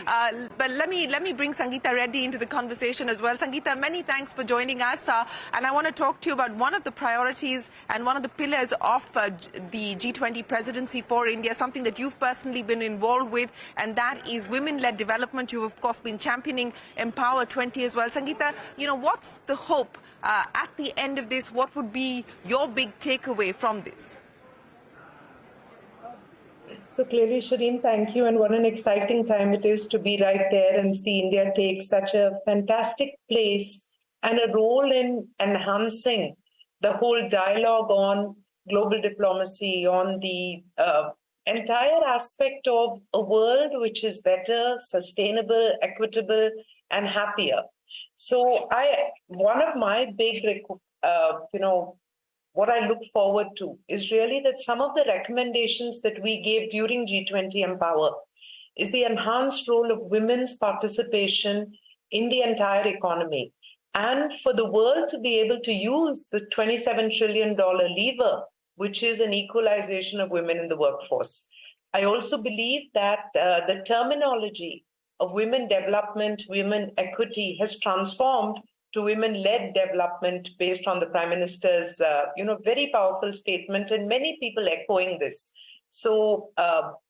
But let me bring Sangeeta Reddy into the conversation as well. Sangeeta, many thanks for joining us. And I want to talk to you about one of the priorities and one of the pillars of the G20 presidency for India, something that you've personally been involved with, and that is women-led development. You've, of course, been championing Empower 20 as well. Sangeeta, what's the hope at the end of this? What would be your big takeaway from this? So clearly, Shereen, thank you. And what an exciting time it is to be right there and see India take such a fantastic place and a role in enhancing the whole dialogue on global diplomacy, on the entire aspect of a world which is better, sustainable, equitable, and happier. So one of my big, what I look forward to is really that some of the recommendations that we gave during G20 Empower is the enhanced role of women's participation in the entire economy, and for the world to be able to use the $27 trillion lever, which is an equalization of women in the workforce. I also believe that the terminology of women development, women equity has transformed to women-led development based on the Prime Minister's, very powerful statement, and many people echoing this. So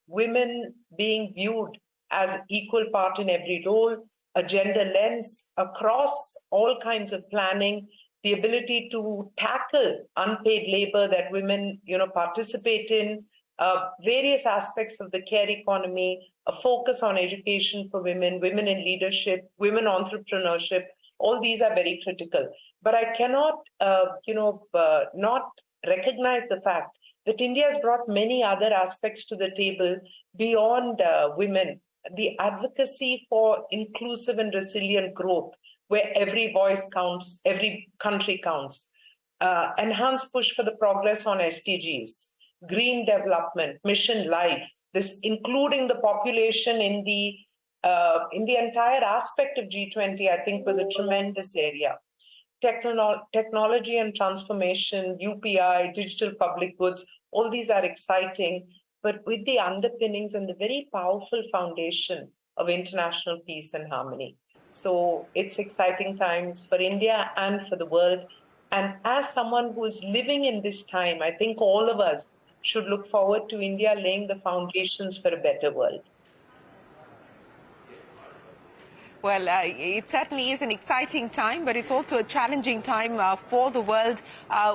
women being viewed as equal part in every role, a gender lens across all kinds of planning, the ability to tackle unpaid labor that women, participate in, various aspects of the care economy, a focus on education for women, women in leadership, women entrepreneurship. All these are very critical. But I cannot, not recognize the fact that India has brought many other aspects to the table beyond women. The advocacy for inclusive and resilient growth, where every voice counts, every country counts. Enhanced push for the progress on SDGs, green development, mission life, this including the population in the entire aspect of G20, I think was a tremendous area. Technology and transformation, UPI, digital public goods, all these are exciting, but with the underpinnings and the very powerful foundation of international peace and harmony. So it's exciting times for India and for the world. And as someone who is living in this time, I think all of us should look forward to India laying the foundations for a better world. Well, it certainly is an exciting time, but it's also a challenging time for the world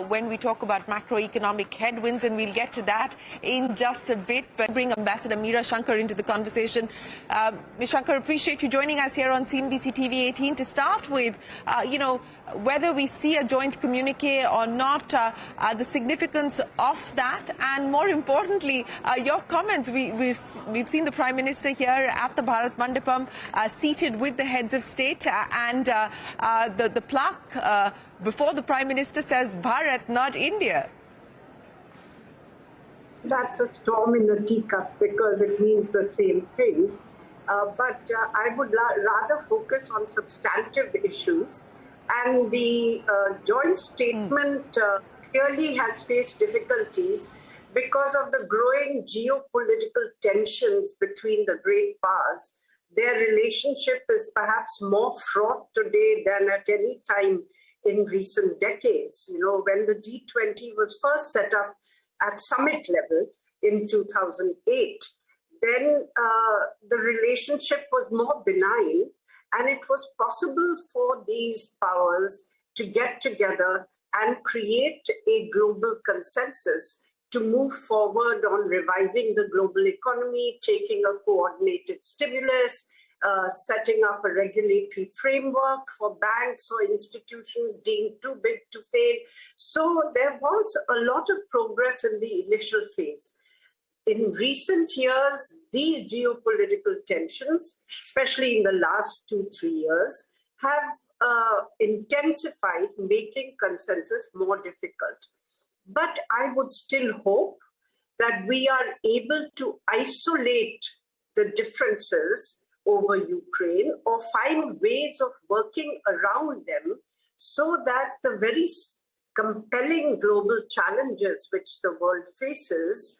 when we talk about macroeconomic headwinds, and we'll get to that in just a bit. But bring Ambassador Meera Shankar into the conversation. Ms. Shankar, appreciate you joining us here on CNBC TV 18. To start with, whether we see a joint communique or not, the significance of that, and more importantly, your comments. We've seen the Prime Minister here at the Bharat Mandapam seated with the heads of state, and the plaque before the Prime Minister says Bharat, not India. That's a storm in a teacup because it means the same thing. But I would rather focus on substantive issues. And the joint statement clearly has faced difficulties because of the growing geopolitical tensions between the great powers. Their relationship is perhaps more fraught today than at any time in recent decades. When the G20 was first set up at summit level in 2008, then the relationship was more benign, and it was possible for these powers to get together and create a global consensus to move forward on reviving the global economy, taking a coordinated stimulus, setting up a regulatory framework for banks or institutions deemed too big to fail. So there was a lot of progress in the initial phase. In recent years, these geopolitical tensions, especially in the last 2-3 years, have intensified, making consensus more difficult. But I would still hope that we are able to isolate the differences over Ukraine or find ways of working around them so that the very compelling global challenges which the world faces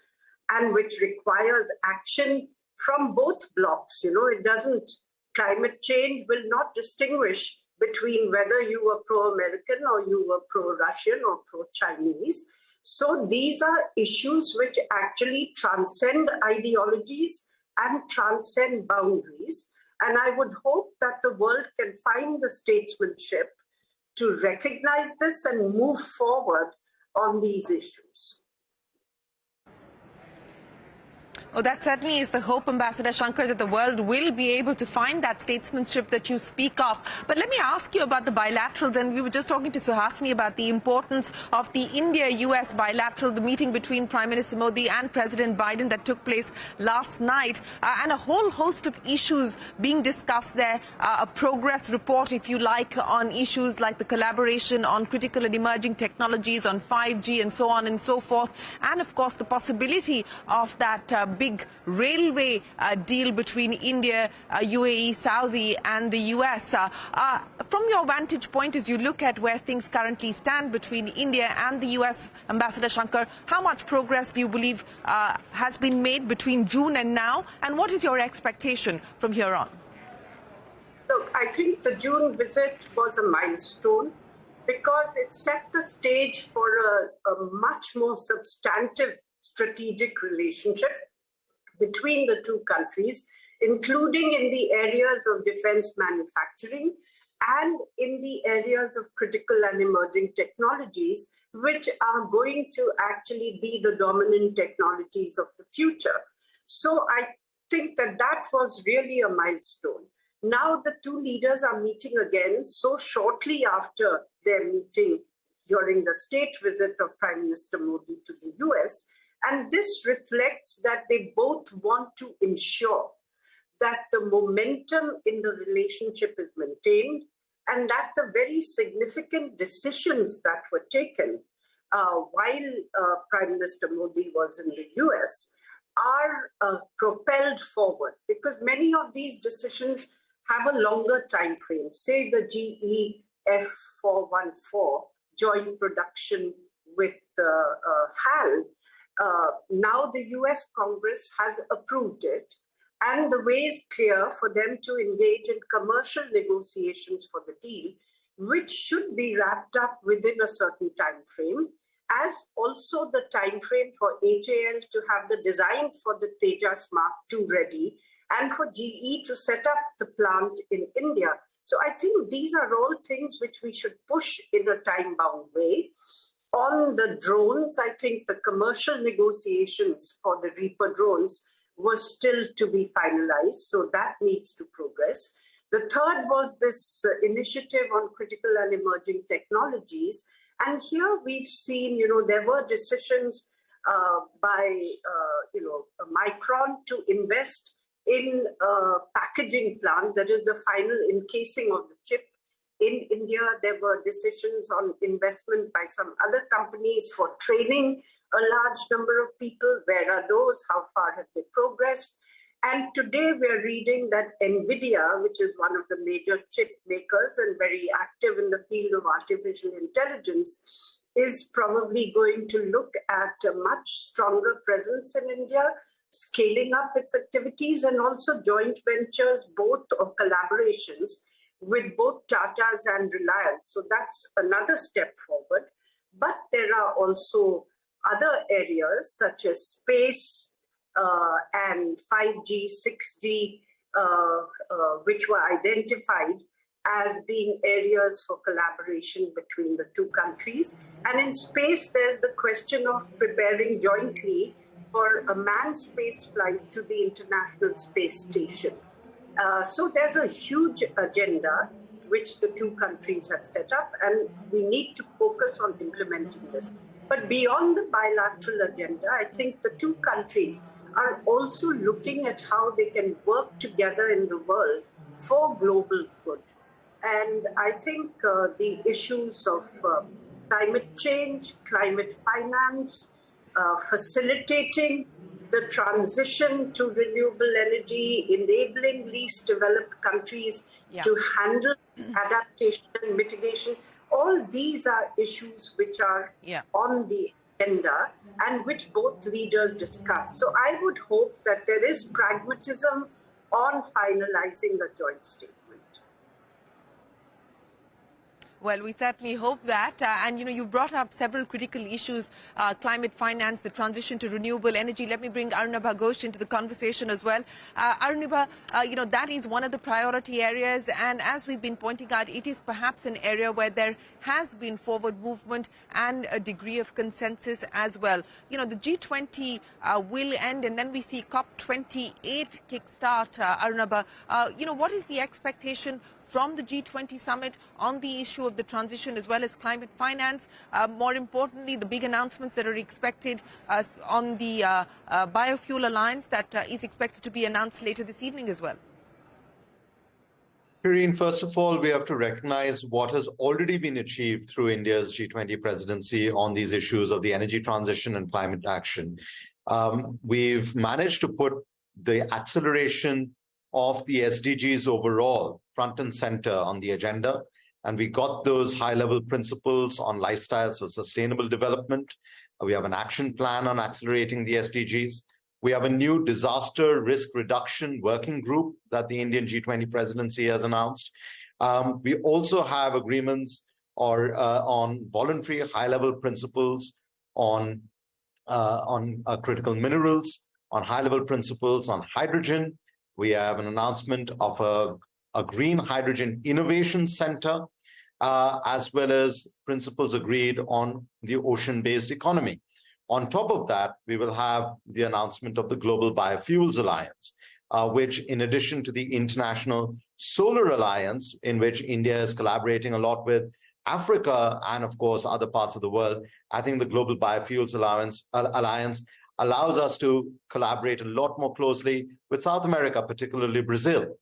and which requires action from both blocs. It doesn't, climate change will not distinguish between whether you were pro-American or you were pro-Russian or pro-Chinese. So these are issues which actually transcend ideologies and transcend boundaries. And I would hope that the world can find the statesmanship to recognize this and move forward on these issues. Oh, that certainly is the hope, Ambassador Shankar, that the world will be able to find that statesmanship that you speak of. But let me ask you about the bilaterals. And we were just talking to Suhasini about the importance of the India-US bilateral, the meeting between Prime Minister Modi and President Biden that took place last night, and a whole host of issues being discussed there. A progress report, if you like, on issues like the collaboration on critical and emerging technologies, on 5G and so on and so forth. And, of course, the possibility of that big railway deal between India, UAE, Saudi and the US. From your vantage point, as you look at where things currently stand between India and the US, Ambassador Shankar, how much progress do you believe has been made between June and now? And what is your expectation from here on? Look, I think the June visit was a milestone because it set the stage for a much more substantive strategic relationship between the two countries, including in the areas of defense manufacturing and in the areas of critical and emerging technologies, which are going to actually be the dominant technologies of the future. So I think that that was really a milestone. Now the two leaders are meeting again so shortly after their meeting during the state visit of Prime Minister Modi to the US. And this reflects that they both want to ensure that the momentum in the relationship is maintained and that the very significant decisions that were taken while Prime Minister Modi was in the US are propelled forward, because many of these decisions have a longer time frame. Say the GEF 414 joint production with HAL. Now the US Congress has approved it, and the way is clear for them to engage in commercial negotiations for the deal, which should be wrapped up within a certain time frame, as also the time frame for HAL to have the design for the Tejas Mark II ready, and for GE to set up the plant in India. So I think these are all things which we should push in a time-bound way. On the drones, I think the commercial negotiations for the Reaper drones were still to be finalized, so that needs to progress. The third was this initiative on critical and emerging technologies. And here we've seen, there were decisions by, Micron to invest in a packaging plant, that is the final encasing of the chip. In India, there were decisions on investment by some other companies for training a large number of people. Where are those? How far have they progressed? And today we're reading that NVIDIA, which is one of the major chip makers and very active in the field of artificial intelligence, is probably going to look at a much stronger presence in India, scaling up its activities, and also joint ventures, both or collaborations with both Tata's and Reliance. So that's another step forward. But there are also other areas such as space and 5G, 6G, which were identified as being areas for collaboration between the two countries. And in space, there's the question of preparing jointly for a manned space flight to the International Space Station. So there's a huge agenda which the two countries have set up, and we need to focus on implementing this. But beyond the bilateral agenda, I think the two countries are also looking at how they can work together in the world for global good. And I think the issues of climate change, climate finance, facilitating the transition to renewable energy, enabling least developed countries to handle adaptation and mitigation, all these are issues which are on the agenda and which both leaders discussed. So I would hope that there is pragmatism on finalizing a joint statement. Well, we certainly hope that. And, you brought up several critical issues, climate finance, the transition to renewable energy. Let me bring Arunabha Ghosh into the conversation as well. Arunabha, that is one of the priority areas. And as we've been pointing out, it is perhaps an area where there has been forward movement and a degree of consensus as well. The G20 will end, and then we see COP28 kickstart, Arunabha. What is the expectation from the G20 summit on the issue of the transition as well as climate finance? More importantly, the big announcements that are expected on the biofuel alliance that is expected to be announced later this evening as well. Shereen, first of all, we have to recognize what has already been achieved through India's G20 presidency on these issues of the energy transition and climate action. We've managed to put the acceleration of the SDGs overall front and center on the agenda. And we got those high-level principles on lifestyles for sustainable development. We have an action plan on accelerating the SDGs. We have a new disaster risk reduction working group that the Indian G20 presidency has announced. We also have agreements on voluntary high-level principles on critical minerals, on high-level principles on hydrogen. We have an announcement of a green hydrogen innovation center, as well as principles agreed on the ocean-based economy. On top of that, we will have the announcement of the Global Biofuels Alliance, which, in addition to the International Solar Alliance, in which India is collaborating a lot with Africa and, of course, other parts of the world, I think the Global Biofuels Alliance allows us to collaborate a lot more closely with South America, particularly Brazil.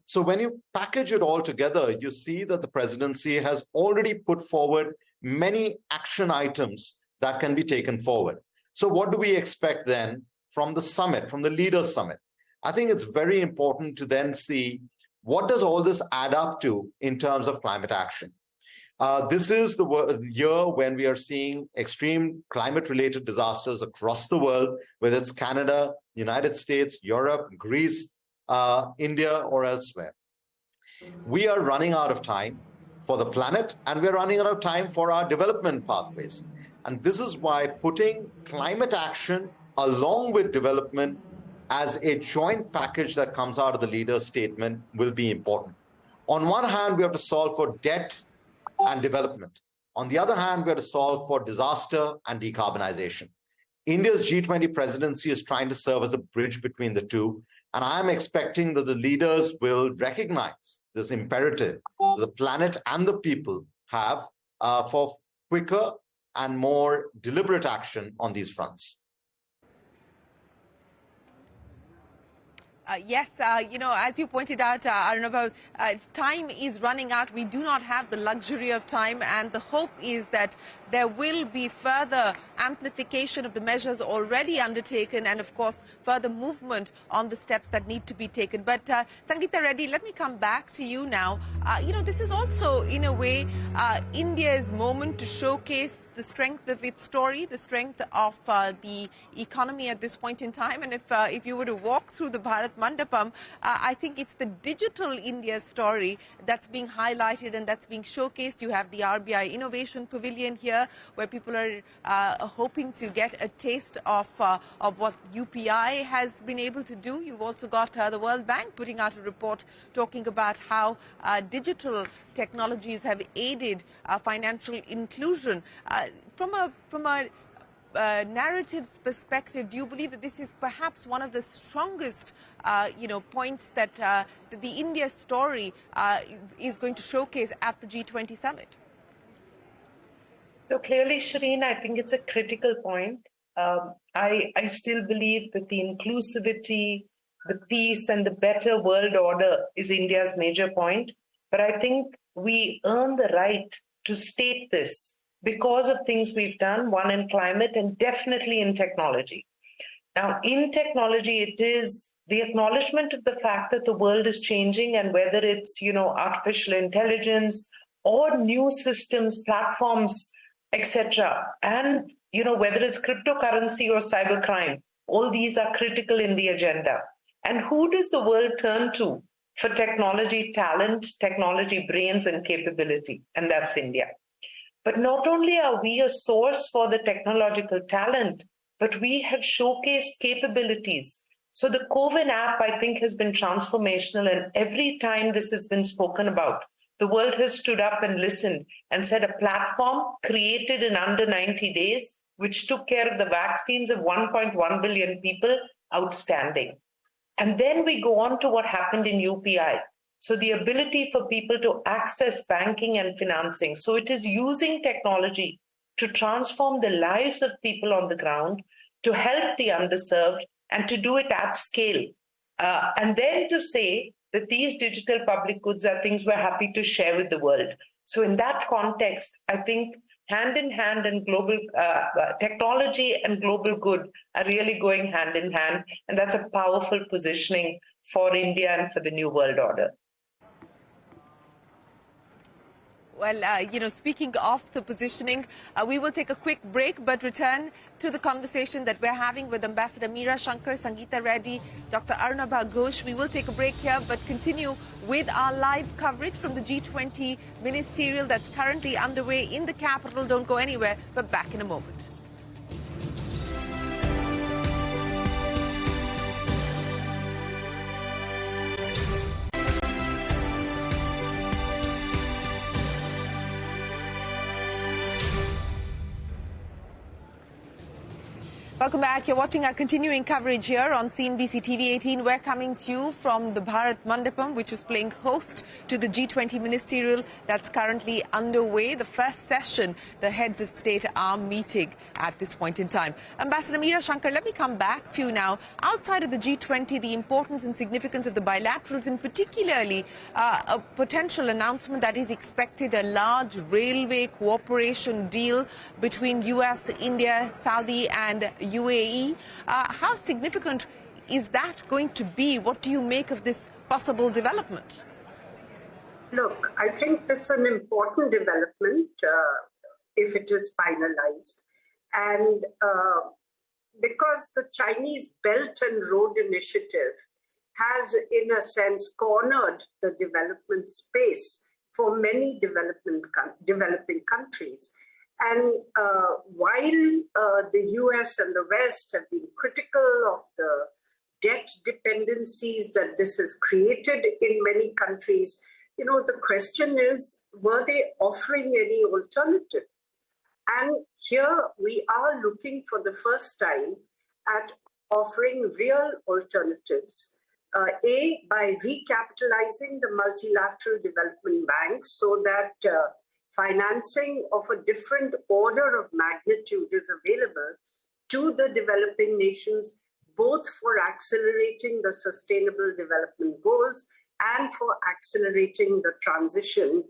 So when you package it all together, you see that the presidency has already put forward many action items that can be taken forward. So what do we expect then from the summit, from the Leaders' Summit? I think it's very important to then see what does all this add up to in terms of climate action. This is the year when we are seeing extreme climate-related disasters across the world, whether it's Canada, United States, Europe, Greece, India, or elsewhere. We are running out of time for the planet, and we're running out of time for our development pathways. And this is why putting climate action along with development as a joint package that comes out of the leader's statement will be important. On one hand, we have to solve for debt and development. On the other hand, we have to solve for disaster and decarbonization. India's G20 presidency is trying to serve as a bridge between the two, and I'm expecting that the leaders will recognize this imperative the planet and the people have for quicker and more deliberate action on these fronts. Yes, as you pointed out, Arunabha, time is running out. We do not have the luxury of time, and the hope is that there will be further amplification of the measures already undertaken and, of course, further movement on the steps that need to be taken. But Sangeeta, Reddy, let me come back to you now. This is also, in a way, India's moment to showcase the strength of its story, the strength of the economy at this point in time. And if you were to walk through the Bharat Mandapam, I think it's the digital India story that's being highlighted and that's being showcased. You have the RBI Innovation Pavilion here, where people are hoping to get a taste of what UPI has been able to do. You've also got the World Bank putting out a report talking about how digital technologies have aided financial inclusion. From a narratives perspective, do you believe that this is perhaps one of the strongest, points that the India story is going to showcase at the G20 summit? So clearly, Shereen, I think it's a critical point. I still believe that the inclusivity, the peace, and the better world order is India's major point. But I think we earn the right to state this because of things we've done, one in climate and definitely in technology. Now, in technology, it is the acknowledgement of the fact that the world is changing, and whether it's, artificial intelligence or new systems, platforms, etc., and whether it's cryptocurrency or cybercrime, all these are critical in the agenda. And who does the world turn to for technology talent, technology brains, and capability? And that's India. But not only are we a source for the technological talent, but we have showcased capabilities. So the CoWIN app, I think, has been transformational. And every time this has been spoken about, the world has stood up and listened and said a platform created in under 90 days, which took care of the vaccines of 1.1 billion people, outstanding. And then we go on to what happened in UPI. So the ability for people to access banking and financing. So it is using technology to transform the lives of people on the ground, to help the underserved, and to do it at scale. And then to say that these digital public goods are things we're happy to share with the world. So in that context, I think hand in hand and global technology and global good are really going hand in hand. And that's a powerful positioning for India and for the new world order. Well, speaking of the positioning, we will take a quick break, but return to the conversation that we're having with Ambassador Meera Shankar, Sangeeta Reddy, Dr. Arunabha Ghosh. We will take a break here, but continue with our live coverage from the G20 ministerial that's currently underway in the capital. Don't go anywhere, but back in a moment. Welcome back. You're watching our continuing coverage here on CNBC TV 18. We're coming to you from the Bharat Mandapam, which is playing host to the G20 ministerial that's currently underway. The first session, the heads of state are meeting at this point in time. Ambassador Meera Shankar, let me come back to you now. Outside of the G20, the importance and significance of the bilaterals, and particularly a potential announcement that is expected, a large railway cooperation deal between US, India, Saudi and UAE. How significant is that going to be? What do you make of this possible development? Look, I think this is an important development if it is finalized. And because the Chinese Belt and Road Initiative has, in a sense, cornered the development space for many developing countries. And while the US and the West have been critical of the debt dependencies that this has created in many countries, the question is, were they offering any alternative? And here we are looking for the first time at offering real alternatives. By recapitalizing the multilateral development banks so that financing of a different order of magnitude is available to the developing nations, both for accelerating the sustainable development goals and for accelerating the transition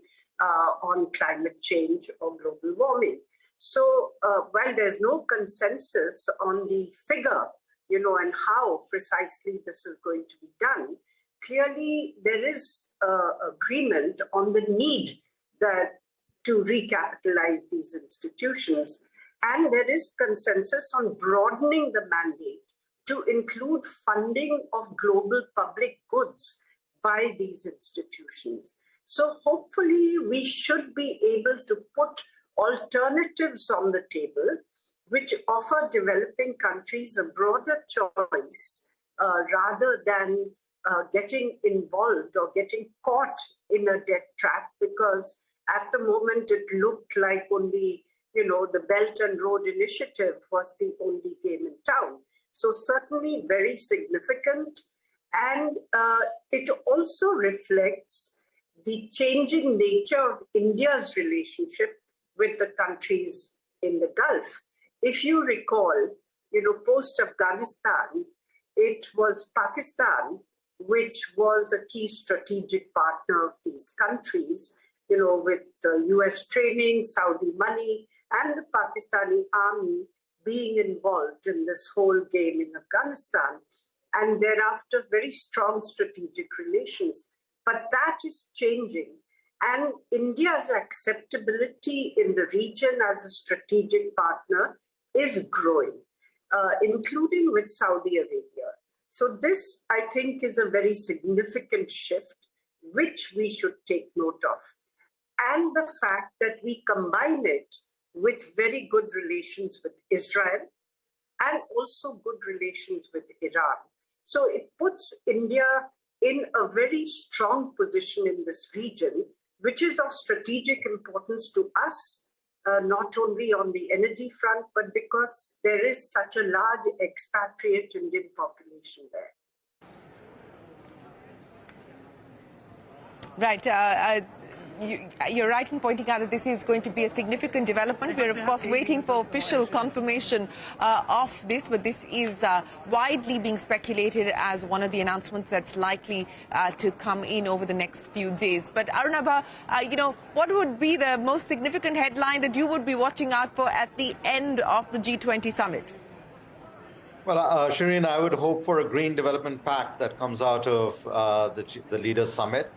on climate change or global warming. So while there's no consensus on the figure, and how precisely this is going to be done, clearly there is agreement on the need to recapitalize these institutions. And there is consensus on broadening the mandate to include funding of global public goods by these institutions. So hopefully we should be able to put alternatives on the table which offer developing countries a broader choice rather than getting involved or getting caught in a debt trap, because at the moment it looked like only, the Belt and Road Initiative was the only game in town. So certainly very significant. And it also reflects the changing nature of India's relationship with the countries in the Gulf. If you recall, post-Afghanistan, it was Pakistan which was a key strategic partner of these countries, with the US training, Saudi money, and the Pakistani army being involved in this whole game in Afghanistan. And thereafter, very strong strategic relations. But that is changing. And India's acceptability in the region as a strategic partner is growing, including with Saudi Arabia. So this, I think, is a very significant shift, which we should take note of. And the fact that we combine it with very good relations with Israel and also good relations with Iran. So it puts India in a very strong position in this region, which is of strategic importance to us, not only on the energy front, but because there is such a large expatriate Indian population there. Right. You're right in pointing out that this is going to be a significant development. We're, of course, waiting for official confirmation of this, but this is widely being speculated as one of the announcements that's likely to come in over the next few days. But Arunabha, what would be the most significant headline that you would be watching out for at the end of the G20 summit? Well, Shereen, I would hope for a Green Development Pact that comes out of the Leaders Summit,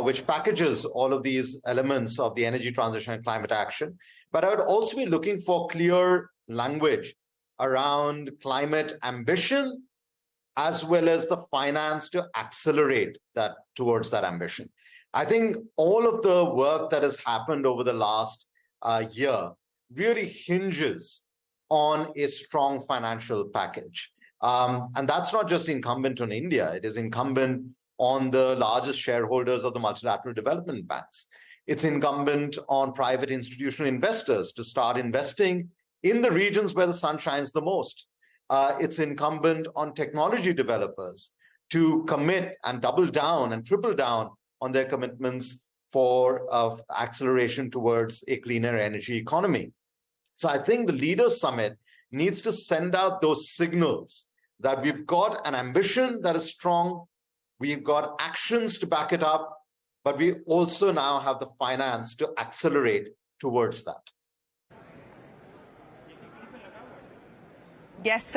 which packages all of these elements of the energy transition and climate action. But I would also be looking for clear language around climate ambition, as well as the finance to accelerate that towards that ambition. I think all of the work that has happened over the last year really hinges on a strong financial package. And that's not just incumbent on India, it is incumbent on the largest shareholders of the multilateral development banks. It's incumbent on private institutional investors to start investing in the regions where the sun shines the most. It's incumbent on technology developers to commit and double down and triple down on their commitments for acceleration towards a cleaner energy economy. So I think the Leaders Summit needs to send out those signals that we've got an ambition that is strong, we've got actions to back it up, but we also now have the finance to accelerate towards that. Yes,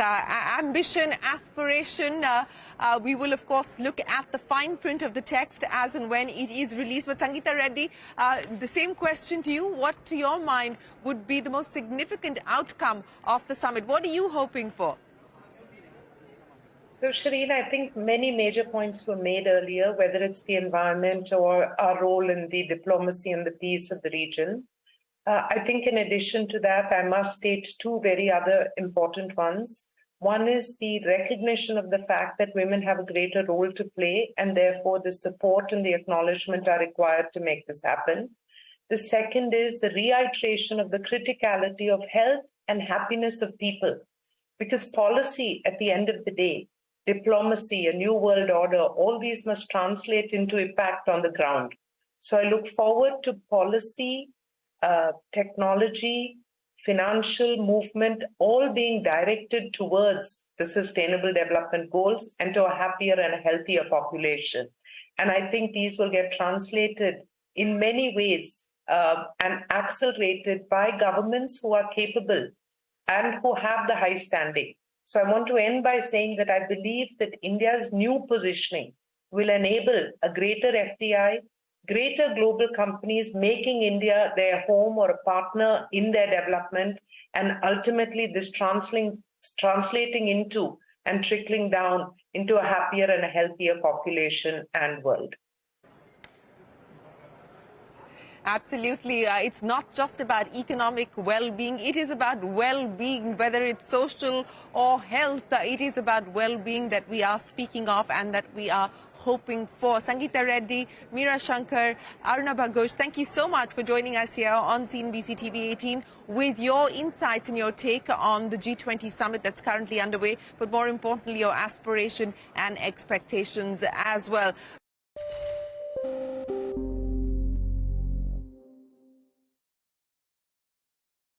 ambition, aspiration. We will, of course, look at the fine print of the text as and when it is released. But Sangeeta Reddy, the same question to you. What, to your mind, would be the most significant outcome of the summit? What are you hoping for? So, Shereen, I think many major points were made earlier, whether it's the environment or our role in the diplomacy and the peace of the region. I think in addition to that, I must state two very other important ones. One is the recognition of the fact that women have a greater role to play, and therefore the support and the acknowledgement are required to make this happen. The second is the reiteration of the criticality of health and happiness of people, because policy at the end of the day, diplomacy, a new world order, all these must translate into impact on the ground. So I look forward to policy, technology, financial movement, all being directed towards the Sustainable Development Goals and to a happier and a healthier population. And I think these will get translated in many ways and accelerated by governments who are capable and who have the high standing. So I want to end by saying that I believe that India's new positioning will enable a greater FDI, greater global companies making India their home or a partner in their development, and ultimately this translating into and trickling down into a happier and a healthier population and world. Absolutely. It's not just about economic well-being. It is about well-being, whether it's social or health. It is about well-being that we are speaking of and that we are hoping for. Sangeeta Reddy, Meera Shankar, Arunabha, Ghosh, thank you so much for joining us here on CNBC TV 18 with your insights and your take on the G20 summit that's currently underway, but more importantly, your aspiration and expectations as well.